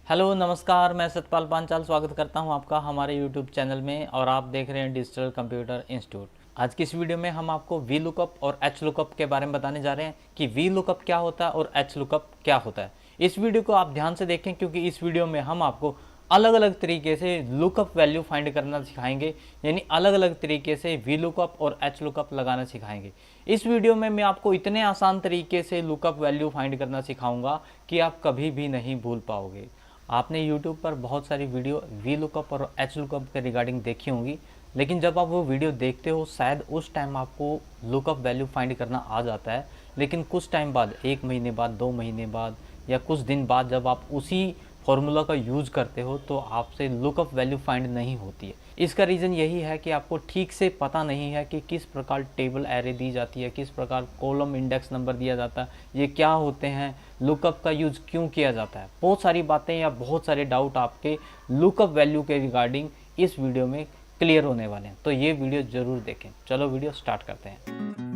Hello नमस्कार, मैं सतपाल पांचाल स्वागत करता हूं आपका हमारे यूट्यूब चैनल में और आप देख रहे हैं डिजिटल कंप्यूटर इंस्टीट्यूट। आज की इस वीडियो में हम आपको वी लुकअप और एच लुकअप के बारे में बताने जा रहे हैं कि वी लुकअप क्या होता है और एच लुकअप क्या होता है। इस वीडियो को आप ध्यान से देखें क्योंकि इस वीडियो में हम आपको अलग अलग तरीके से लुकअप वैल्यू फाइंड करना सिखाएंगे, यानी अलग अलग तरीके से वी लुकअप और एच लुकअप लगाना सिखाएंगे। इस वीडियो में मैं आपको इतने आसान तरीके से लुकअप वैल्यू फाइंड करना सिखाऊंगा कि आप कभी भी नहीं भूल पाओगे। आपने YouTube पर बहुत सारी वीडियो वी लुकअप और एच लुकअप के रिगार्डिंग देखी होंगी, लेकिन जब आप वो वीडियो देखते हो शायद उस टाइम आपको लुकअप वैल्यू फाइंड करना आ जाता है, लेकिन कुछ टाइम बाद, 1 महीने बाद, 2 महीने बाद या कुछ दिन बाद जब आप उसी फॉर्मूला का यूज़ करते हो तो आपसे लुकअप वैल्यू फाइंड नहीं होती है। इसका रीज़न यही है कि आपको ठीक से पता नहीं है कि किस प्रकार टेबल एरे दी जाती है, किस प्रकार कॉलम इंडेक्स नंबर दिया जाता है, ये क्या होते हैं, लुकअप का यूज़ क्यों किया जाता है। बहुत सारी बातें या बहुत सारे डाउट आपके लुकअप वैल्यू के रिगार्डिंग इस वीडियो में क्लियर होने वाले हैं, तो ये वीडियो ज़रूर देखें। चलो वीडियो स्टार्ट करते हैं।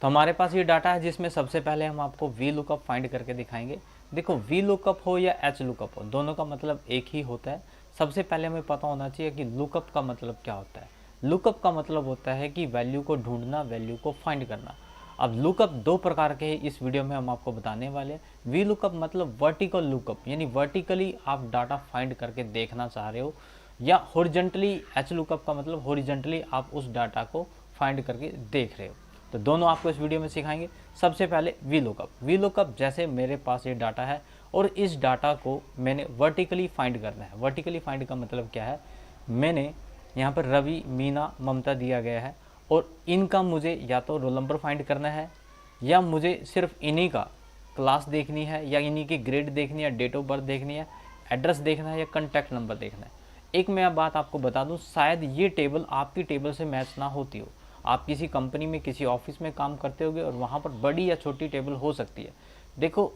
तो हमारे पास ये डाटा है जिसमें सबसे पहले हम आपको वी लुकअप फाइंड करके दिखाएंगे। देखो, वी लुकअप हो या एच लुकअप हो, दोनों का मतलब एक ही होता है। सबसे पहले हमें पता होना चाहिए कि लुकअप का मतलब क्या होता है। लुकअप का मतलब होता है कि वैल्यू को ढूंढना, वैल्यू को फाइंड करना। अब लुकअप दो प्रकार के हैं, इस वीडियो में हम आपको बताने वाले हैं। वी लुकअप मतलब वर्टिकल लुकअप, यानी वर्टिकली आप डाटा फाइंड करके देखना चाह रहे हो, या हॉरिजॉन्टली एच लुकअप का मतलब हॉरिजॉन्टली आप उस डाटा को फाइंड करके देख रहे हो। तो दोनों आपको इस वीडियो में सिखाएंगे। सबसे पहले वी लुकअप जैसे मेरे पास ये डाटा है और इस डाटा को मैंने वर्टिकली फाइंड करना है। वर्टिकली फाइंड का मतलब क्या है, मैंने यहाँ पर रवि, मीना, ममता दिया गया है और इनका मुझे या तो रोल नंबर फाइंड करना है, या मुझे सिर्फ इन्हीं का क्लास देखनी है, या इन्हीं की ग्रेड देखनी है, डेट ऑफ बर्थ देखनी है, एड्रेस देखना है, या कॉन्टैक्ट नंबर देखना है। एक मैं बात आपको बता दूं, शायद ये टेबल आपकी टेबल से मैच ना होती हो। आप किसी कंपनी में, किसी ऑफिस में काम करते होगे और वहाँ पर बड़ी या छोटी टेबल हो सकती है। देखो,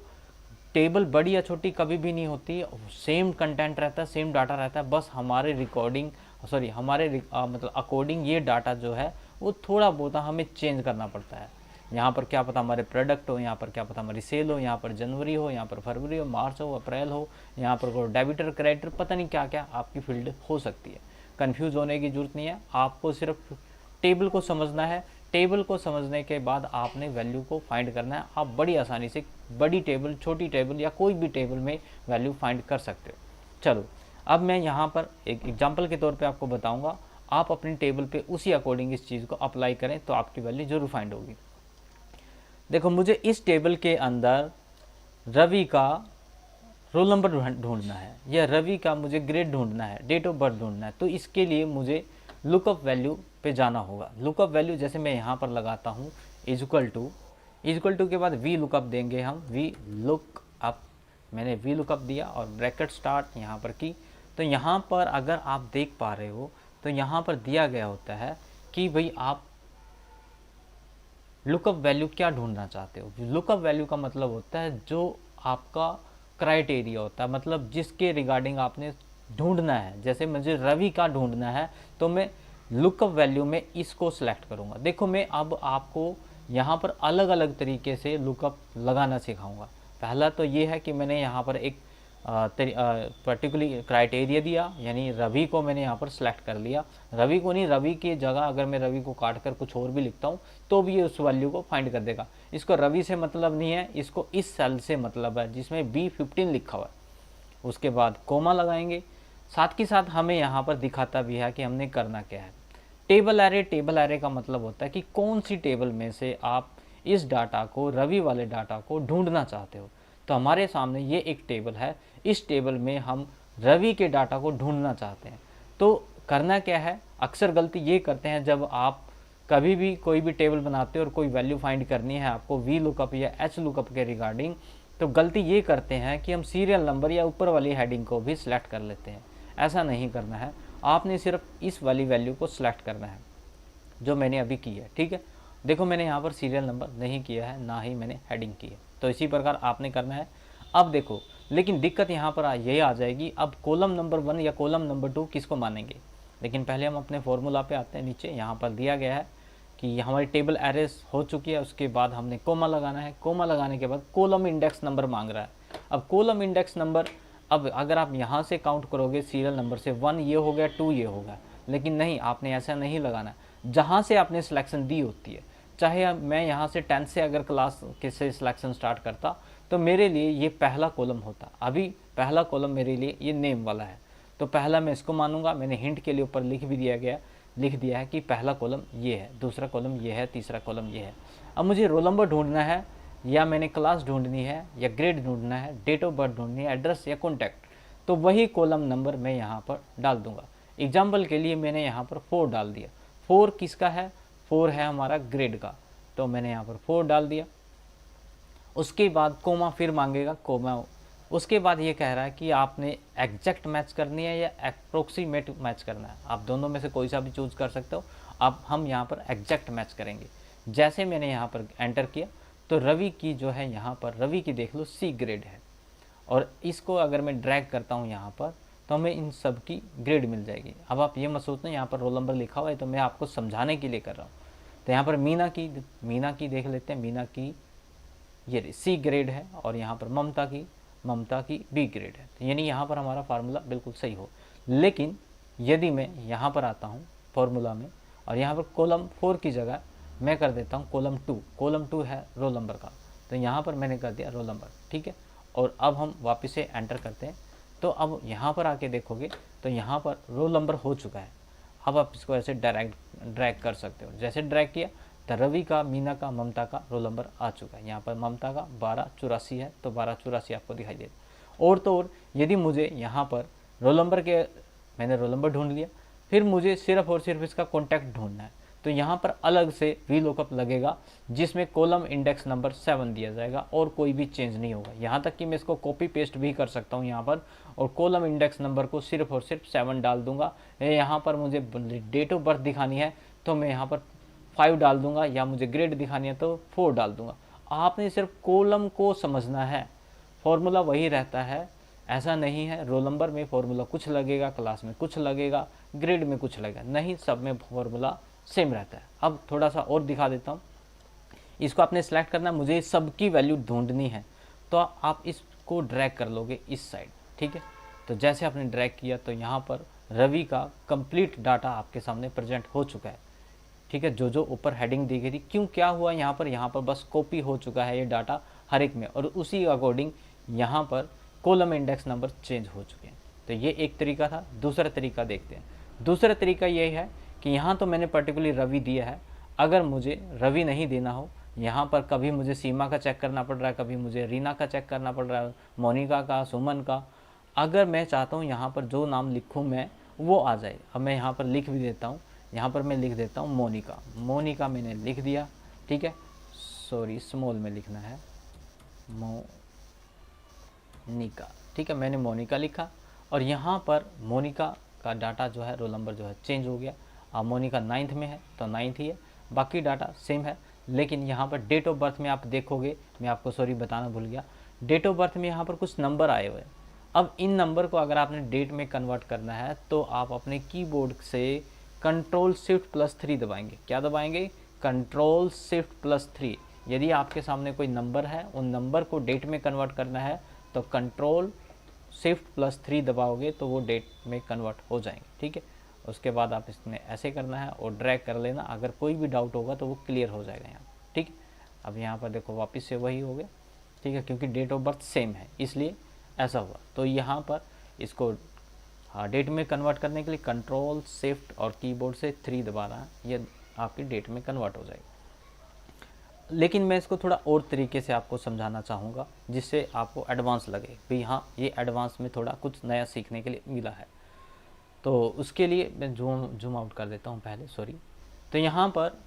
टेबल बड़ी या छोटी कभी भी नहीं होती, सेम कंटेंट रहता है, सेम डाटा रहता है, बस हमारे मतलब अकॉर्डिंग ये डाटा जो है वो थोड़ा बहुत हमें चेंज करना पड़ता है। यहाँ पर क्या पता हमारे प्रोडक्ट हो, यहाँ पर क्या पता हमारी सेल हो, यहाँ पर जनवरी हो, यहाँ पर फरवरी हो, मार्च हो, अप्रैल हो, यहाँ पर कोई डेबिटर, क्रेडिटर, पता नहीं क्या क्या आपकी फील्ड हो सकती है। कन्फ्यूज़ होने की जरूरत नहीं है, आपको सिर्फ टेबल को समझना है। टेबल को समझने के बाद आपने वैल्यू को फाइंड करना है। आप बड़ी आसानी से बड़ी टेबल, छोटी टेबल या कोई भी टेबल में वैल्यू फाइंड कर सकते हो। चलो, अब मैं यहाँ पर एक एग्जांपल के तौर पे आपको बताऊंगा। आप अपनी टेबल पे उसी अकॉर्डिंग इस चीज़ को अप्लाई करें तो आपकी वैल्यू जरूर फाइंड होगी। देखो, मुझे इस टेबल के अंदर रवि का रोल नंबर ढूंढना है, या रवि का मुझे ग्रेड ढूंढना है, डेट ऑफ बर्थ ढूंढना है। तो इसके लिए मुझे लुकअप वैल्यू पे जाना होगा। लुकअप वैल्यू जैसे मैं यहाँ पर लगाता हूँ इक्वल टू के बाद वी लुकअप देंगे हम, वी लुक अप। मैंने वी लुकअप दिया और ब्रैकेट स्टार्ट यहाँ पर की। तो यहाँ पर अगर आप देख पा रहे हो तो यहाँ पर दिया गया होता है कि भाई आप लुकअप वैल्यू क्या ढूंढना चाहते हो। लुकअप वैल्यू का मतलब होता है जो आपका क्राइटेरिया होता है, मतलब जिसके रिगार्डिंग आपने ढूंढना है। जैसे मुझे रवि का ढूंढना है तो मैं लुकअप वैल्यू में इसको सिलेक्ट करूंगा। देखो, मैं अब आपको यहाँ पर अलग अलग तरीके से लुकअप लगाना सिखाऊंगा। पहला तो ये है कि मैंने यहाँ पर एक पर्टिकुलर क्राइटेरिया दिया, यानी रवि को मैंने यहाँ पर सिलेक्ट कर लिया। रवि को नहीं, रवि की जगह अगर मैं रवि को काट कर कुछ और भी लिखता हूँ तो भी ये उस वैल्यू को फाइंड कर देगा। इसको रवि से मतलब नहीं है, इसको इस सेल से मतलब है जिसमें B15 लिखा हुआ है। उसके बाद कोमा लगाएंगे। साथ के साथ हमें यहाँ पर दिखाता भी है कि हमने करना क्या है। टेबल एरे का मतलब होता है कि कौन सी टेबल में से आप इस डाटा को, रवि वाले डाटा को ढूंढना चाहते हो। तो हमारे सामने ये एक टेबल है, इस टेबल में हम रवि के डाटा को ढूंढना चाहते हैं। तो करना क्या है, अक्सर गलती ये करते हैं जब आप कभी भी कोई भी टेबल बनाते हो और कोई वैल्यू फाइंड करनी है आपको वी लुकअप या एच लुकअप के रिगार्डिंग, तो गलती ये करते हैं कि हम सीरियल नंबर या ऊपर वाली हेडिंग को भी सिलेक्ट कर लेते हैं। ऐसा नहीं करना है, आपने सिर्फ इस वाली वैल्यू को सिलेक्ट करना है। जो मैंने अभी की है। ठीक है, देखो मैंने यहाँ पर सीरियल नंबर नहीं किया है, ना ही मैंने हेडिंग की है, तो इसी प्रकार आपने करना है। अब देखो, लेकिन दिक्कत यहाँ पर ये आ जाएगी, अब कॉलम नंबर 1 या कॉलम नंबर 2 किसको मानेंगे। लेकिन पहले हम अपने फॉर्मूला पे आते हैं। नीचे यहाँ पर दिया गया है कि हमारी टेबल एरेस हो चुकी है, उसके बाद हमने कोमा लगाना है। कोमा लगाने के बाद कॉलम इंडेक्स नंबर मांग रहा है। अब कॉलम इंडेक्स नंबर, अब अगर आप यहाँ से काउंट करोगे सीरियल नंबर से, 1 ये हो गया, 2 ये हो गया, लेकिन नहीं, आपने ऐसा नहीं लगाना। जहाँ से आपने सिलेक्शन दी होती है, चाहे मैं यहाँ से 10 से अगर क्लास के से सिलेक्शन स्टार्ट करता तो मेरे लिए ये पहला कॉलम होता। अभी पहला कॉलम मेरे लिए ये नेम वाला है, तो पहला मैं इसको मानूंगा। मैंने हिंट के लिए ऊपर लिख दिया है कि पहला कॉलम ये है, दूसरा कॉलम ये है, तीसरा कॉलम ये है। अब मुझे रोल नंबर ढूंढना है, या मैंने क्लास ढूंढनी है, या ग्रेड ढूंढना है, डेट ऑफ बर्थ ढूंढनी है, एड्रेस या कॉन्टैक्ट, तो वही कॉलम नंबर मैं यहाँ पर डाल दूंगा। एग्जाम्पल के लिए मैंने यहाँ पर 4 डाल दिया। 4 किसका है, 4 है हमारा ग्रेड का, तो मैंने यहाँ पर 4 डाल दिया। उसके बाद कोमा फिर मांगेगा, कोमा। उसके बाद ये कह रहा है कि आपने एग्जैक्ट मैच करनी है या अप्रोक्सीमेट मैच करना है, आप दोनों में से कोई सा भी चूज कर सकते हो। अब हम यहाँ पर एग्जैक्ट मैच करेंगे। जैसे मैंने यहाँ पर एंटर किया तो रवि की जो है, यहाँ पर रवि की देख लो C ग्रेड है, और इसको अगर मैं ड्रैग करता हूँ यहाँ पर तो हमें इन सब की ग्रेड मिल जाएगी। अब आप ये मत सोचना यहाँ पर रोल नंबर लिखा हुआ है, तो मैं आपको समझाने के लिए कर रहा हूँ। तो यहाँ पर मीना की देख लेते हैं। मीना की ये C ग्रेड है, और यहाँ पर ममता की B ग्रेड है। तो यानी यहाँ पर हमारा फार्मूला बिल्कुल सही हो। लेकिन यदि मैं यहाँ पर आता हूँ फार्मूला में, और यहाँ पर कॉलम 4 की जगह मैं कर देता हूँ कॉलम 2। कॉलम 2 है रोल नंबर का, तो यहाँ पर मैंने कर दिया रोल नंबर। ठीक है, और अब हम वापस से एंटर करते हैं। तो अब यहाँ पर आके देखोगे तो यहाँ पर रोल नंबर हो चुका है। अब आप इसको ऐसे डायरेक्ट ड्रैग कर सकते हो। जैसे ड्रैग किया तो रवि का, मीना का, ममता का रोल नंबर आ चुका है। यहाँ पर ममता का 1284 है, तो 1284 आपको दिखाई देगा। और तो और यदि मुझे यहाँ पर रोल नंबर के, मैंने रोल नंबर ढूंढ लिया, फिर मुझे सिर्फ और सिर्फ इसका कॉन्टैक्ट ढूंढना है, तो यहाँ पर अलग से वी लुकअप लगेगा, जिसमें कॉलम इंडेक्स नंबर 7 दिया जाएगा और कोई भी चेंज नहीं होगा। यहाँ तक कि मैं इसको कॉपी पेस्ट भी कर सकता हूँ यहाँ पर, और कॉलम इंडेक्स नंबर को सिर्फ और सिर्फ 7 डाल दूंगा। यहाँ पर मुझे डेट ऑफ बर्थ दिखानी है तो मैं यहाँ पर 5 डाल दूंगा, या मुझे ग्रेड दिखानी है तो 4 डाल दूंगा। आपने सिर्फ कॉलम को समझना है, फॉर्मूला वही रहता है। ऐसा नहीं है रोल नंबर में फॉर्मूला कुछ लगेगा, क्लास में कुछ लगेगा, ग्रेड में कुछ लगेगा, नहीं, सब में फॉर्मूला सेम रहता है। अब थोड़ा सा और दिखा देता हूँ। इसको आपने सेलेक्ट करना है, मुझे सबकी वैल्यू ढूंढनी है, तो आप इसको ड्रैग कर लोगे इस साइड। ठीक है, तो जैसे आपने ड्रैग किया तो यहाँ पर रवि का कंप्लीट डाटा आपके सामने प्रेजेंट हो चुका है। ठीक है, जो ऊपर हेडिंग दी गई थी, क्यों क्या हुआ यहाँ पर बस कॉपी हो चुका है ये डाटा हर एक में, और उसी अकॉर्डिंग यहाँ पर कॉलम इंडेक्स नंबर चेंज हो चुके हैं। तो ये एक तरीका था। दूसरा तरीका देखते हैं। दूसरा तरीका ये है कि यहाँ तो मैंने पर्टिकुलरली रवि दिया है, अगर मुझे रवि नहीं देना हो, यहाँ पर कभी मुझे सीमा का चेक करना पड़ रहा है, कभी मुझे रीना का चेक करना पड़ रहा है, मोनिका का, सुमन का, अगर मैं चाहता हूँ यहाँ पर जो नाम लिखूँ मैं वो आ जाए। अब मैं यहाँ पर लिख भी देता हूँ, यहाँ पर मैं लिख देता हूँ मोनिका। मोनिका मैंने लिख दिया। ठीक है, सॉरी स्मॉल में लिखना है, मोनिका। ठीक है, मैंने मोनिका लिखा, और यहाँ पर मोनिका का डाटा जो है, रोल नंबर जो है चेंज हो गया। अब मोनिका 9th में है तो 9th ही है, बाकी डाटा सेम है। लेकिन यहाँ पर डेट ऑफ बर्थ में आप देखोगे, मैं आपको सॉरी बताना भूल गया, डेट ऑफ बर्थ में यहाँ पर कुछ नंबर आए हुए हैं। अब इन नंबर को अगर आपने डेट में कन्वर्ट करना है तो आप अपने कीबोर्ड से Ctrl+Shift+3 दबाएंगे। क्या दबाएंगे? Ctrl+Shift+3। यदि आपके सामने कोई नंबर है, उन नंबर को डेट में कन्वर्ट करना है तो Ctrl+Shift+3 दबाओगे तो वो डेट में कन्वर्ट हो जाएंगे। ठीक है, उसके बाद आप इसमें ऐसे करना है और ड्रैग कर लेना। अगर कोई भी डाउट होगा तो वो क्लियर हो जाएगा यहाँ। ठीक है, अब यहाँ पर देखो वापस से वही हो गया। ठीक है, क्योंकि डेट ऑफ बर्थ सेम है इसलिए ऐसा हुआ। तो यहाँ पर इसको डेट में कन्वर्ट करने के लिए Ctrl Shift और कीबोर्ड से 3 दबा रहा है, ये आपकी डेट में कन्वर्ट हो जाएगा। लेकिन मैं इसको थोड़ा और तरीके से आपको समझाना चाहूँगा जिससे आपको एडवांस लगे भाई हाँ, ये एडवांस में थोड़ा कुछ नया सीखने के लिए मिला है। तो उसके लिए मैं जूम आउट कर देता हूँ पहले, सॉरी। तो यहाँ पर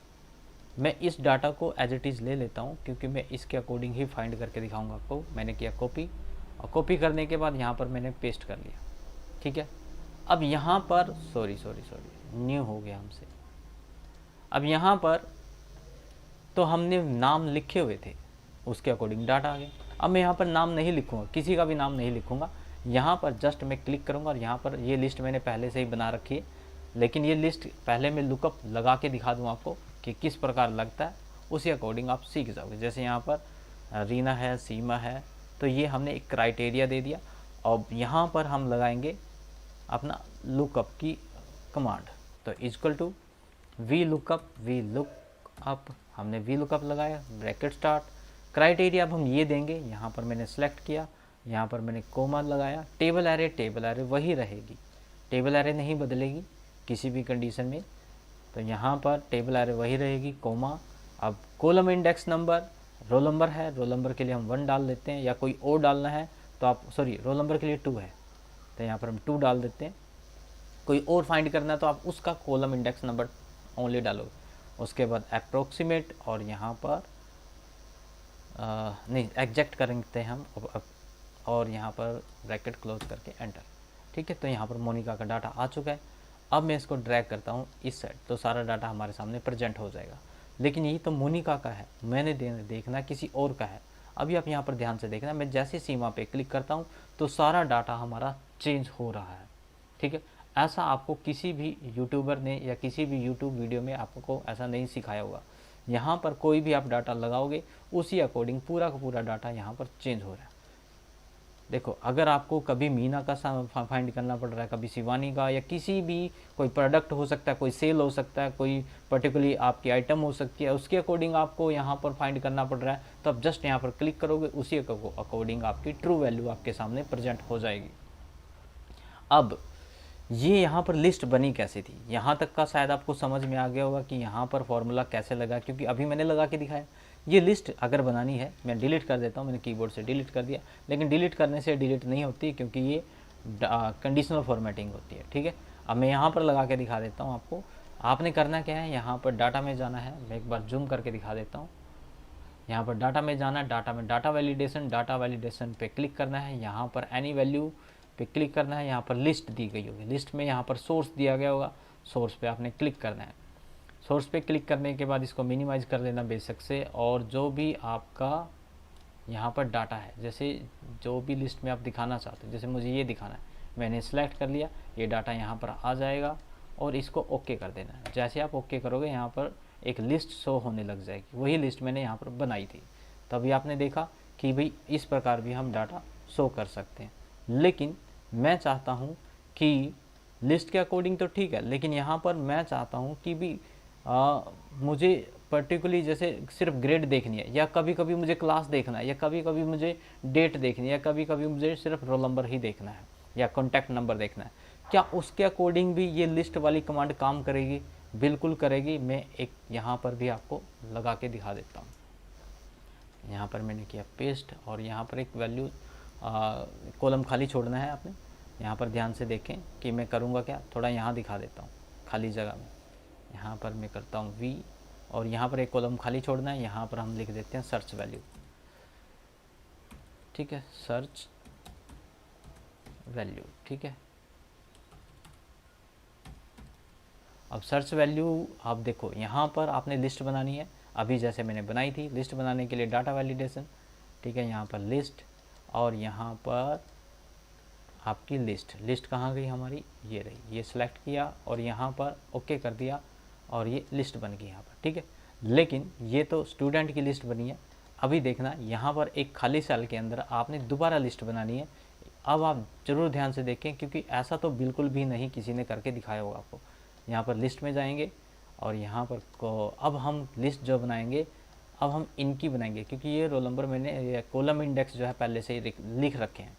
मैं इस डाटा को एज इट इज़ ले लेता हूँ, क्योंकि मैं इसके अकॉर्डिंग ही फाइंड करके दिखाऊंगा आपको। मैंने किया कॉपी, और कॉपी करने के बाद यहाँ पर मैंने पेस्ट कर लिया। ठीक है, अब यहाँ पर सॉरी न्यू हो गया हमसे। अब यहाँ पर तो हमने नाम लिखे हुए थे, उसके अकॉर्डिंग डाटा आ गया। अब मैं यहाँ पर नाम नहीं लिखूँगा, किसी का भी नाम नहीं लिखूँगा, यहाँ पर जस्ट मैं क्लिक करूँगा और यहाँ पर ये लिस्ट मैंने पहले से ही बना रखी है, लेकिन ये लिस्ट पहले मैं लुकअप लगा के दिखा दूँ आपको कि किस प्रकार लगता है, उसी अकॉर्डिंग आप सीख जाओगे। जैसे यहाँ पर रीना है, सीमा है, तो ये हमने एक क्राइटेरिया दे दिया। अब यहाँ पर हम लगाएंगे अपना लुकअप की कमांड, तो इक्वल टू वी लुकअप, हमने वी लुकअप लगाया, ब्रैकेट स्टार्ट, क्राइटेरिया अब हम ये देंगे, यहाँ पर मैंने सेलेक्ट किया, यहाँ पर मैंने कोमा लगाया, टेबल एरे वही रहेगी, टेबल एरे नहीं बदलेगी किसी भी कंडीशन में, तो यहाँ पर टेबल एरे वही रहेगी, कोमा। अब column index number, roll number है, रोल नंबर के लिए हम 1 डाल देते हैं, या कोई और डालना है तो आप, सॉरी रोल नंबर के लिए 2 है, तो यहाँ पर हम 2 डाल देते हैं। कोई और फाइंड करना है तो आप उसका कॉलम इंडेक्स नंबर ओनली डालोगे। उसके बाद अप्रोक्सीमेट, और यहाँ पर नहीं एग्जैक्ट करेंगे हम, और यहाँ पर ब्रैकेट क्लोज करके एंटर। ठीक है, तो यहाँ पर मोनिका का डाटा आ चुका है। अब मैं इसको ड्रैग करता हूँ इस साइड, तो सारा डाटा हमारे सामने प्रेजेंट हो जाएगा। लेकिन ये तो मोनिका का है, मैंने देखना किसी और का है। अभी आप यहाँ पर ध्यान से देखना, मैं जैसे सीमा पे क्लिक करता हूँ तो सारा डाटा हमारा चेंज हो रहा है। ठीक है, ऐसा आपको किसी भी यूट्यूबर ने या किसी भी यूट्यूब वीडियो में आपको ऐसा नहीं सिखाया होगा। यहाँ पर कोई भी आप डाटा लगाओगे उसी अकॉर्डिंग पूरा का पूरा डाटा यहाँ पर चेंज हो रहा है। देखो, अगर आपको कभी मीना का फाइंड करना पड़ रहा है, कभी शिवानी का, या किसी भी कोई प्रोडक्ट हो सकता है, कोई सेल हो सकता है, कोई पर्टिकुलरली आपकी आइटम हो सकती है, उसके अकॉर्डिंग आपको यहाँ पर फाइंड करना पड़ रहा है, तो आप जस्ट यहाँ पर क्लिक करोगे, उसी अकॉर्डिंग आपकी ट्रू वैल्यू आपके सामने प्रेजेंट हो जाएगी। अब ये यहाँ पर लिस्ट बनी कैसे थी, यहाँ तक का शायद आपको समझ में आ गया होगा कि यहाँ पर फॉर्मूला कैसे लगा, क्योंकि अभी मैंने लगा के दिखाया। ये लिस्ट अगर बनानी है, मैं डिलीट कर देता हूँ, मैंने कीबोर्ड से डिलीट कर दिया, लेकिन डिलीट करने से डिलीट नहीं होती, क्योंकि ये कंडीशनल फॉर्मेटिंग होती है। ठीक है, अब मैं यहाँ पर लगा के दिखा देता हूँ आपको। आपने करना क्या है, यहाँ पर डाटा में जाना है, मैं एक बार जूम करके दिखा देता हूँ। यहाँ पर डाटा में जाना है, डाटा में डाटा वैलिडेशन पे क्लिक करना है, यहाँ पर एनी वैल्यू पे क्लिक करना है, यहाँ पर लिस्ट दी गई होगी, लिस्ट में यहाँ पर सोर्स दिया गया होगा, सोर्स पे आपने क्लिक करना है। सोर्स पे क्लिक करने के बाद इसको मिनिमाइज़ कर देना बेशक से, और जो भी आपका यहाँ पर डाटा है, जैसे जो भी लिस्ट में आप दिखाना चाहते हो, जैसे मुझे ये दिखाना है, मैंने सेलेक्ट कर लिया, ये डाटा यहाँ पर आ जाएगा, और इसको ओके कर देना है। जैसे आप ओके करोगे, यहाँ पर एक लिस्ट शो होने लग जाएगी, वही लिस्ट मैंने यहाँ पर बनाई थी। तभी आपने देखा कि भाई इस प्रकार भी हम डाटा शो कर सकते हैं। लेकिन मैं चाहता हूँ कि लिस्ट के अकॉर्डिंग तो ठीक है, लेकिन यहाँ पर मैं चाहता हूँ कि भी मुझे पर्टिकुलरली जैसे सिर्फ ग्रेड देखनी है, या कभी कभी मुझे क्लास देखना है, या कभी कभी मुझे डेट देखनी है, या कभी कभी मुझे सिर्फ रोल नंबर ही देखना है, या कॉन्टैक्ट नंबर देखना है, क्या उसके अकॉर्डिंग भी ये लिस्ट वाली कमांड काम करेगी? बिल्कुल करेगी। मैं एक यहाँ पर भी आपको लगा के दिखा देता हूँ। यहाँ पर मैंने किया पेस्ट, और यहाँ पर एक वैल्यू कॉलम खाली छोड़ना है आपने। यहाँ पर ध्यान से देखें कि मैं करूँगा क्या, थोड़ा यहाँ दिखा देता हूँ खाली जगह में। यहाँ पर मैं करता हूँ वी, और यहाँ पर एक कॉलम खाली छोड़ना है, यहाँ पर हम लिख देते हैं सर्च वैल्यू। ठीक है, सर्च वैल्यू। ठीक है, अब सर्च वैल्यू आप देखो, यहाँ पर आपने लिस्ट बनानी है, अभी जैसे मैंने बनाई थी। लिस्ट बनाने के लिए डाटा वैलिडेशन, ठीक है, यहाँ पर लिस्ट, और यहाँ पर आपकी लिस्ट कहाँ गई हमारी, ये रही, ये सिलेक्ट किया और यहाँ पर ओके कर दिया, और ये लिस्ट बन गई यहाँ पर। ठीक है, लेकिन ये तो स्टूडेंट की लिस्ट बनी है। अभी देखना, यहाँ पर एक खाली सेल के अंदर आपने दोबारा लिस्ट बनानी है। अब आप ज़रूर ध्यान से देखें, क्योंकि ऐसा तो बिल्कुल भी नहीं किसी ने करके दिखाया होगा आपको। यहाँ पर लिस्ट में जाएंगे, और यहाँ पर अब हम लिस्ट जो बनाएंगे, अब हम इनकी बनाएंगे, क्योंकि ये रोल नंबर मैंने ये कॉलम इंडेक्स जो है पहले से ही लिख रखे हैं।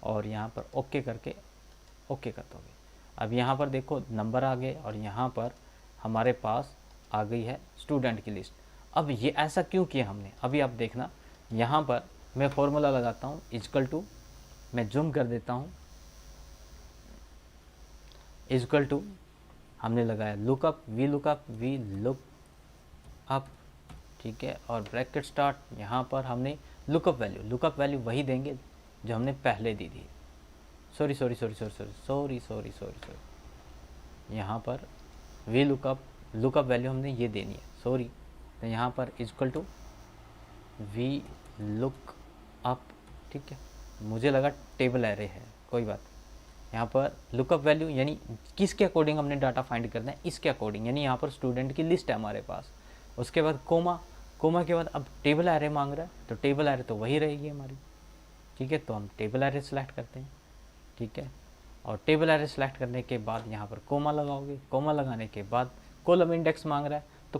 और यहाँ पर ओके करके ओके कर दोगे। अब यहाँ पर देखो नंबर आ गए, और यहाँ पर हमारे पास आ गई है स्टूडेंट की लिस्ट। अब ये ऐसा क्यों किया हमने, अभी आप देखना। यहाँ पर मैं फॉर्मूला लगाता हूँ, इक्वल टू, मैं जूम कर देता हूँ, इक्वल टू हमने लगाया लुकअप, वी लुक अप। ठीक है, और ब्रैकेट स्टार्ट, यहाँ पर हमने लुकअप वैल्यू वही देंगे जो हमने पहले दी थी। सॉरी, यहाँ पर वी लुकअप लुकअप वैल्यू हमने ये देनी है, सॉरी, तो यहाँ पर equal to we look up, ठीक है, मुझे लगा टेबल एरे है, कोई बात। यहाँ पर लुकअप वैल्यू यानी किसके अकॉर्डिंग हमने डाटा फाइंड करना है, इसके अकॉर्डिंग, यानी यहाँ पर स्टूडेंट की लिस्ट है हमारे पास। उसके बाद कोमा, कोमा के बाद अब टेबल एरे मांग रहा है, तो टेबल एरे तो वही रहेगी हमारी, ठीक है, तो हम टेबल एरे सेलेक्ट करते हैं, ठीक है, और टेबल एरे सेलेक्ट करने के बाद यहाँ पर कोमा लगाओगे, कोमा लगाने के बाद कॉलम इंडेक्स मांग रहा है, तो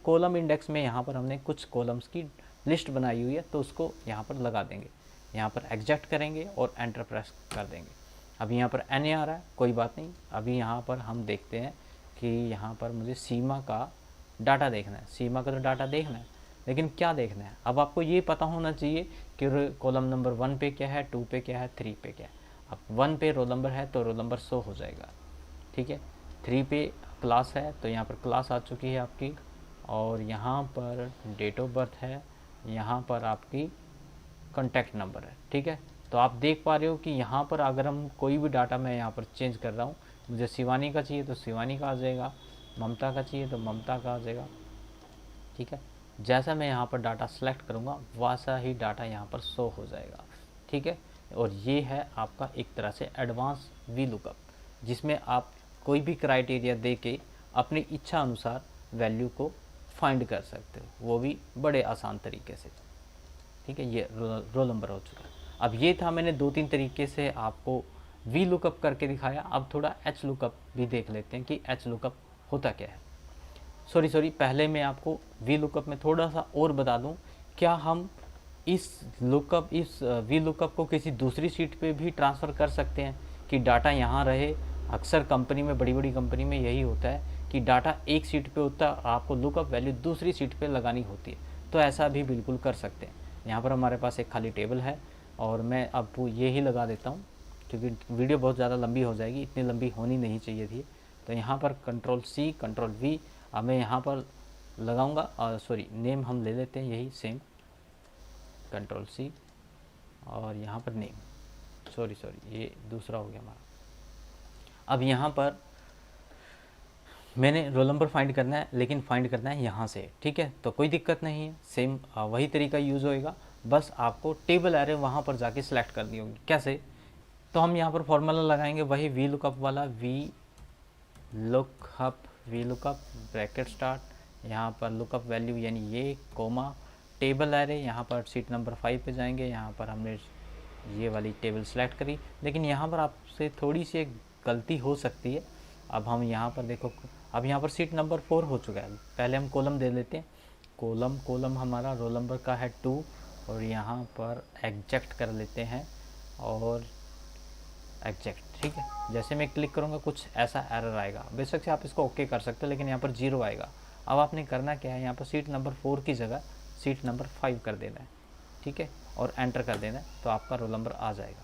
कॉलम इंडेक्स में यहाँ पर हमने कुछ कॉलम्स की लिस्ट बनाई हुई है, तो उसको यहाँ पर लगा देंगे, यहाँ पर एग्जैक्ट करेंगे और एंटर प्रेस कर देंगे। अभी यहाँ पर एन आ रहा है, कोई बात नहीं। अभी यहाँ पर हम देखते हैं कि यहाँ पर मुझे सीमा का डाटा देखना है, सीमा का तो डाटा देखना है, लेकिन क्या देखना है, अब आपको ये पता होना चाहिए कि कॉलम नंबर 1 पे क्या है, 2 पे क्या है, 3 पे क्या है। अब 1 पे रोल नंबर है तो रोल नंबर शो हो जाएगा, ठीक है, 3 पे क्लास है तो यहाँ पर क्लास आ चुकी है आपकी, और यहाँ पर डेट ऑफ बर्थ है, यहाँ पर आपकी कॉन्टैक्ट नंबर है, ठीक है। तो आप देख पा रहे हो कि यहाँ पर अगर हम कोई भी डाटा मैं यहाँ पर चेंज कर रहा हूँ, मुझे शिवानी का चाहिए तो शिवानी का आ जाएगा, ममता का चाहिए तो ममता का आ जाएगा, ठीक है। जैसा मैं यहाँ पर डाटा सेलेक्ट करूँगा वैसा ही डाटा यहाँ पर शो हो जाएगा, ठीक है। और ये है आपका एक तरह से एडवांस वी लुकअप, जिसमें आप कोई भी क्राइटेरिया दे के अपनी इच्छा अनुसार वैल्यू को फाइंड कर सकते हो, वो भी बड़े आसान तरीके से, ठीक है। ये रोल नंबर हो चुका है। अब ये था, मैंने 2-3 तरीके से आपको वी लुकअप करके दिखाया। अब थोड़ा एच लुकअप भी देख लेते हैं कि एच लुकअप होता क्या है। सॉरी, पहले मैं आपको वी लुकअप में थोड़ा सा और बता दूं, क्या हम इस वी लुकअप को किसी दूसरी शीट पे भी ट्रांसफ़र कर सकते हैं कि डाटा यहाँ रहे। अक्सर कंपनी में, बड़ी बड़ी कंपनी में यही होता है कि डाटा एक शीट पे होता है, आपको लुकअप वैल्यू दूसरी शीट पे लगानी होती है, तो ऐसा भी बिल्कुल कर सकते हैं। यहाँ पर हमारे पास एक खाली टेबल है और मैं अब ये ही लगा देता हूँ क्योंकि वीडियो बहुत ज़्यादा लंबी हो जाएगी, इतनी लंबी होनी नहीं चाहिए थी। तो यहाँ पर कंट्रोल सी कंट्रोल वी, अब मैं यहाँ पर लगाऊंगा, और सॉरी नेम हम ले लेते हैं यही सेम, कंट्रोल सी और यहाँ पर नेम, सॉरी ये दूसरा हो गया हमारा। अब यहाँ पर मैंने रोल नंबर फाइंड करना है, लेकिन फाइंड करना है यहाँ से, ठीक है, तो कोई दिक्कत नहीं है, सेम वही तरीका यूज़ होएगा, बस आपको टेबल एरे वहाँ पर जाके सिलेक्ट करनी होगी। कैसे, तो हम यहाँ पर फॉर्मूला लगाएंगे वही वी लुकअप वाला, वी लुकअप ब्रैकेट स्टार्ट, यहाँ पर लुकअप वैल्यू यानी ये कोमा टेबल एरे, यहाँ पर सीट नंबर 5 पे जाएंगे, यहाँ पर हमने ये वाली टेबल सेलेक्ट करी, लेकिन यहाँ पर आपसे थोड़ी सी एक गलती हो सकती है। अब हम यहाँ पर देखो, अब यहाँ पर सीट नंबर 4 हो चुका है, पहले हम कॉलम दे लेते हैं, कॉलम हमारा रोल नंबर का है 2, और यहाँ पर एग्जैक्ट कर लेते हैं और एग्जैक्ट, ठीक है। जैसे मैं क्लिक करूँगा कुछ ऐसा एरर आएगा, बेशक से आप इसको ओके कर सकते हो, लेकिन यहाँ पर 0 आएगा। अब आपने करना क्या है, यहाँ पर सीट नंबर 4 की जगह सीट नंबर 5 कर देना है, ठीक है, और एंटर कर देना है, तो आपका रोल नंबर आ जाएगा।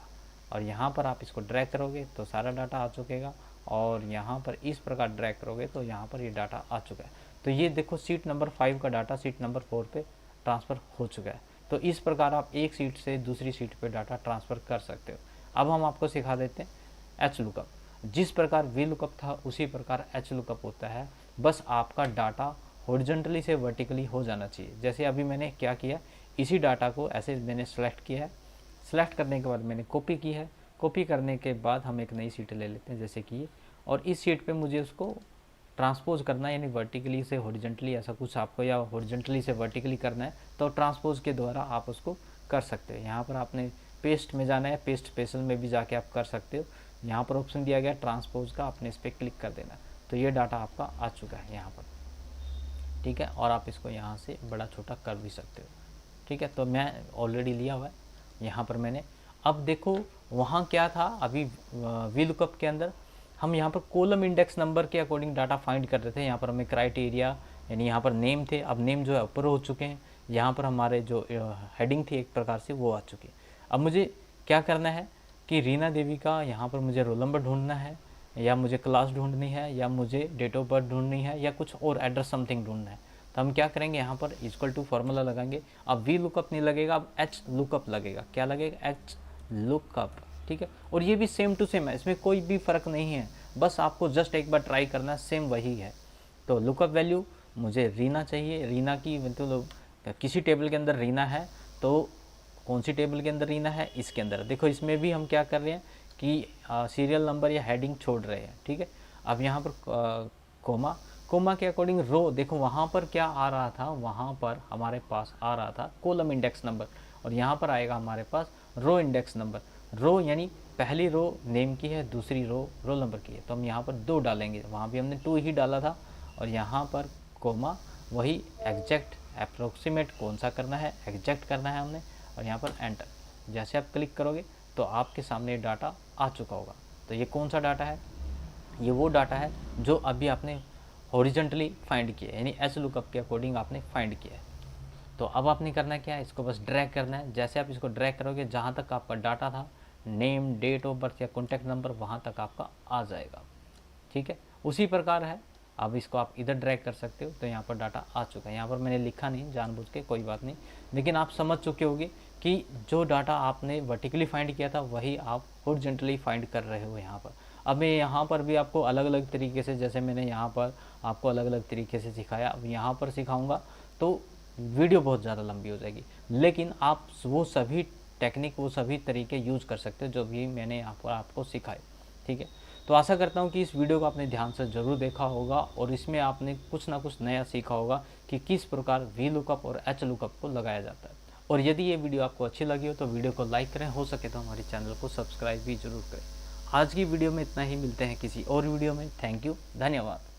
और यहाँ पर आप इसको ड्रैग करोगे तो सारा डाटा आ चुकेगा, और यहाँ पर इस प्रकार ड्रैग करोगे तो यहाँ पर ये डाटा आ चुका है। तो ये देखो सीट नंबर 5 का डाटा सीट नंबर 4 पे ट्रांसफ़र हो चुका है। तो इस प्रकार आप एक सीट से दूसरी सीट पे डाटा ट्रांसफ़र कर सकते हो। अब हम आपको सिखा देते हैं एच लुकअप। जिस प्रकार वी लुकअप था उसी प्रकार एच लुकअप होता है, बस आपका डाटा हॉरिजॉन्टली से वर्टिकली हो जाना चाहिए। जैसे अभी मैंने क्या किया, इसी डाटा को ऐसे मैंने सेलेक्ट किया है, सेलेक्ट करने के बाद मैंने कॉपी की है, कॉपी करने के बाद हम एक नई सीट ले लेते हैं जैसे कि ये, और इस सीट पे मुझे उसको ट्रांसपोज करना है, यानी वर्टिकली से हॉरिजॉन्टली ऐसा कुछ आपको, या हॉरिजॉन्टली से वर्टिकली करना है तो ट्रांसपोज के द्वारा आप उसको कर सकते हो। यहाँ पर आपने पेस्ट में जाना है, पेस्ट स्पेशल में भी जाके आप कर सकते हो। यहाँ पर ऑप्शन दिया गया ट्रांसपोज का, आपने इस पर क्लिक कर देना, तो ये डाटा आपका आ चुका है यहाँ पर, ठीक है। और आप इसको यहाँ से बड़ा छोटा कर भी सकते हो, ठीक है। तो मैं ऑलरेडी लिया हुआ है यहाँ पर मैंने। अब देखो वहाँ क्या था, अभी वी लुकअप के अंदर हम यहाँ पर कॉलम इंडेक्स नंबर के अकॉर्डिंग डाटा फाइंड कर रहे थे। यहाँ पर हमें क्राइटेरिया यानी यहाँ पर नेम थे, अब नेम जो है ऊपर हो चुके हैं, यहाँ पर हमारे जो हेडिंग थी एक प्रकार से वो आ चुकी है। अब मुझे क्या करना है कि रीना देवी का यहाँ पर मुझे रोल नंबर ढूंढना है, या मुझे क्लास ढूंढनी है, या मुझे डेट ऑफ बर्थ ढूंढनी है, या कुछ और एड्रेस समथिंग ढूंढना है। तो हम क्या करेंगे, यहाँ पर इक्वल टू फार्मूला लगाएंगे। अब वी लुकअप नहीं लगेगा, अब एच लुकअप लगेगा। क्या लगेगा, एच लुकअप, ठीक है। और ये भी सेम टू सेम है, इसमें कोई भी फ़र्क नहीं है, बस आपको जस्ट एक बार ट्राई करना है, सेम वही है। तो लुकअप वैल्यू मुझे रीना चाहिए, रीना की मतलब किसी टेबल के अंदर रीना है, तो कौन सी टेबल के अंदर रीना है, इसके अंदर। देखो इसमें भी हम क्या कर रहे हैं कि सीरियल नंबर या हेडिंग छोड़ रहे हैं, ठीक है। अब यहाँ पर कोमा के अकॉर्डिंग रो, देखो वहाँ पर क्या आ रहा था, वहाँ पर हमारे पास आ रहा था कॉलम इंडेक्स नंबर, और यहाँ पर आएगा हमारे पास रो इंडेक्स नंबर। रो यानी पहली रो नेम की है, दूसरी रो रोल नंबर की है, तो हम यहाँ पर 2 डालेंगे, वहाँ भी हमने 2 ही डाला था, और यहाँ पर कोमा वही एग्जैक्ट अप्रोक्सीमेट कौन सा करना है, एग्जैक्ट करना है हमने, और यहाँ पर एंटर। जैसे आप क्लिक करोगे तो आपके सामने डाटा आ चुका होगा। तो ये कौन सा डाटा है, ये वो डाटा है जो अभी आपने हॉरिजॉन्टली फाइंड किया है, यानी एच लुकअप के अकॉर्डिंग आपने फाइंड किया है। तो अब आपने करना क्या है, इसको बस ड्रैग करना है। जैसे आप इसको ड्रैग करोगे, जहाँ तक आपका डाटा था, नेम, डेट ऑफ बर्थ या कॉन्टैक्ट नंबर, वहाँ तक आपका आ जाएगा, ठीक है। उसी प्रकार है, अब इसको आप इधर ड्रैग कर सकते हो, तो यहाँ पर डाटा आ चुका है। यहाँ पर मैंने लिखा नहीं जानबूझ के, कोई बात नहीं, लेकिन आप समझ चुके होंगे कि जो डाटा आपने वर्टिकली फाइंड किया था वही आप हॉरिजॉन्टली फाइंड कर रहे हो यहाँ पर। अब मैं यहाँ पर भी आपको अलग अलग तरीके से, जैसे मैंने यहाँ पर आपको अलग अलग तरीके से सिखाया, अब यहाँ पर सिखाऊंगा तो वीडियो बहुत ज़्यादा लंबी हो जाएगी, लेकिन आप वो सभी टेक्निक, वो सभी तरीके यूज़ कर सकते हो जो भी मैंने यहाँ पर आपको सिखाए, ठीक है। तो आशा करता हूँ कि इस वीडियो को आपने ध्यान से ज़रूर देखा होगा, और इसमें आपने कुछ ना कुछ नया सीखा होगा कि किस प्रकार वी लुकअप और एच लुकअप को लगाया जाता है। और यदि ये वीडियो आपको अच्छी लगी हो तो वीडियो को लाइक करें, हो सके तो हमारे चैनल को सब्सक्राइब भी जरूर करें। आज की वीडियो में इतना ही, मिलते हैं किसी और वीडियो में। थैंक यू, धन्यवाद।